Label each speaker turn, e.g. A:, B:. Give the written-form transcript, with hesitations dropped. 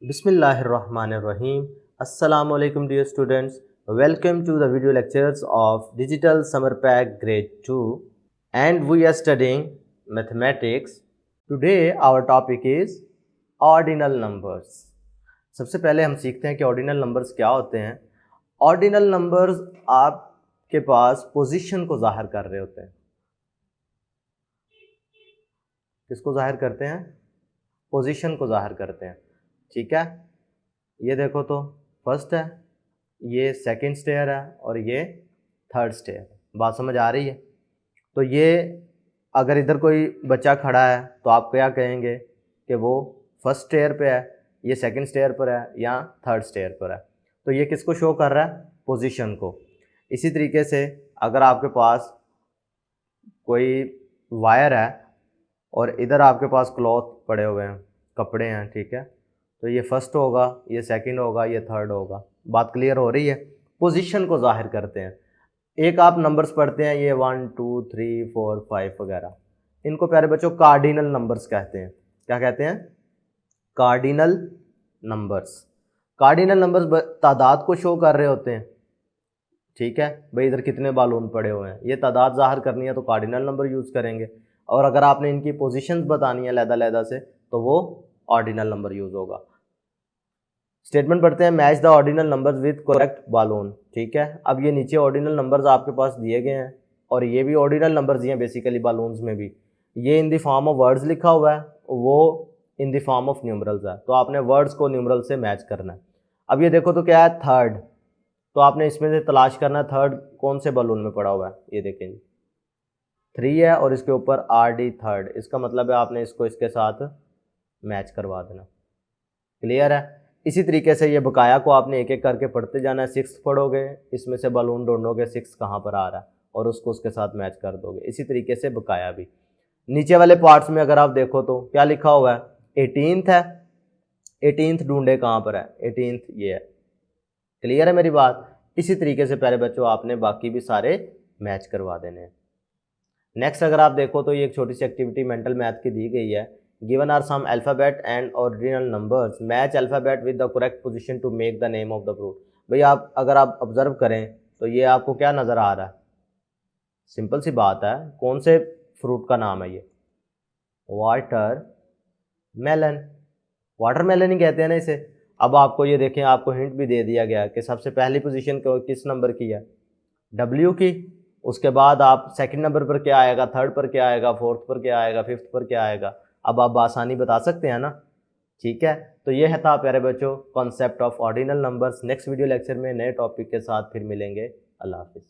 A: Bismillahirrahmanirrahim. Assalamu alaikum dear students. Welcome to the video lectures of Digital Summer Pack Grade 2 and we are studying mathematics. Today our topic is ordinal numbers. सबसे पहले हम सीखते हैं कि ordinal numbers क्या होते हैं। Ordinal numbers आपके पास पोजीशन को जाहिर कर रहे होते हैं। किसको जाहिर करते हैं? पोजीशन को जाहिर करते हैं। ठीक है, ये देखो तो फर्स्ट है, ये सेकंड स्टेयर है और ये थर्ड स्टेयर। बात समझ आ रही है? तो ये अगर इधर कोई बच्चा खड़ा है तो आप क्या कहेंगे कि वो फर्स्ट स्टेयर पे है, ये सेकंड स्टेयर पर है या थर्ड स्टेयर पर है। तो ये किसको शो कर रहा है? पोजीशन को। इसी तरीके से अगर आपके पास कोई वायर है और इधर आपके पास क्लॉथ पड़े हुए हैं, कपड़े हैं, ठीक है, तो ये फर्स्ट होगा, ये सेकंड होगा, ये थर्ड होगा। बात क्लियर हो रही है? पोजीशन को जाहिर करते हैं। एक आप नंबर्स पढ़ते हैं, ये 1 2 3 4 5 वगैरह, इनको प्यारे बच्चों कार्डिनल नंबर्स कहते हैं। क्या कहते हैं? Cardinal numbers. कार्डिनल नंबर्स तादाद को शो कर रहे होते हैं। ठीक है भाई, इधर कितने बालून पड़े हुए हैं, ये तादाद जाहिर करनी है तो कार्डिनल नंबर यूज़ करेंगे, और अगर आपने इनकी पोजीशंस बतानी है लैदा से तो वो ऑर्डिनल नंबर यूज़ होगा। स्टेटमेंट पढ़ते हैं, match the ordinal numbers with correct balloon. ठीक है, अब ये नीचे ऑर्डिनल नंबर्स आपके पास दिए गए हैं और ये भी ऑर्डिनल नंबर्स दिए हैं बेसिकली बालून्स में भी। ये in the form of words लिखा हुआ है, वो in the form of numerals है, तो आपने वर्ड्स को न्यूमरल से मैच करना है। अब ये देखो तो क्या है? थर्ड। तो आपने इसमें से तलाश करना है थर्ड कौन से बालून में पड़ा हुआ है। ये देखें 3 है और इसके ऊपर RD थर्ड, इसका मतलब है आपने इसको इसके साथ मैच करवा देना। क्लियर है? इसी तरीके से ये बकाया को आपने एक एक करके पढ़ते जाना है। 6 पढ़ोगे, इसमें से बालून ढूंढोगे 6 कहाँ पर आ रहा है और उसको उसके साथ मैच कर दोगे। इसी तरीके से बकाया भी। नीचे वाले पार्ट्स में अगर आप देखो तो क्या लिखा हुआ है? 18th है, 18th ढूंढे कहाँ पर है? 18th ये है। क्लियर है मेरी बात? इसी तरीके से प्यारे बच्चों आपने बाकी भी सारे मैच करवा देने हैं। नेक्स्ट अगर आप देखो तो ये एक छोटी सी एक्टिविटी मेंटल मैथ की दी गई है। Given are some alphabet and ordinal numbers, match alphabet with the correct position to make the name of the fruit. भाई आप अगर आप ऑब्जर्व करें तो ये आपको क्या नज़र आ रहा है? सिंपल सी बात है, कौन से फ्रूट का नाम है ये? Watermelon. वाटर मेलन ही कहते हैं ना इसे। अब आपको ये देखें, आपको हिंट भी दे दिया गया कि सबसे पहली पोजीशन किस नंबर की है? W की। उसके बाद आप सेकंड नंबर पर क्या आएगा, थर्ड पर क्या आएगा, फोर्थ पर क्या आएगा, फिफ्थ पर क्या आएगा। अब आप आसानी बता सकते हैं ना। ठीक है, तो ये है था प्यारे बच्चों concept of ordinal numbers. Next video lecture में नए टॉपिक के साथ फिर मिलेंगे। अल्लाह हाफिज़।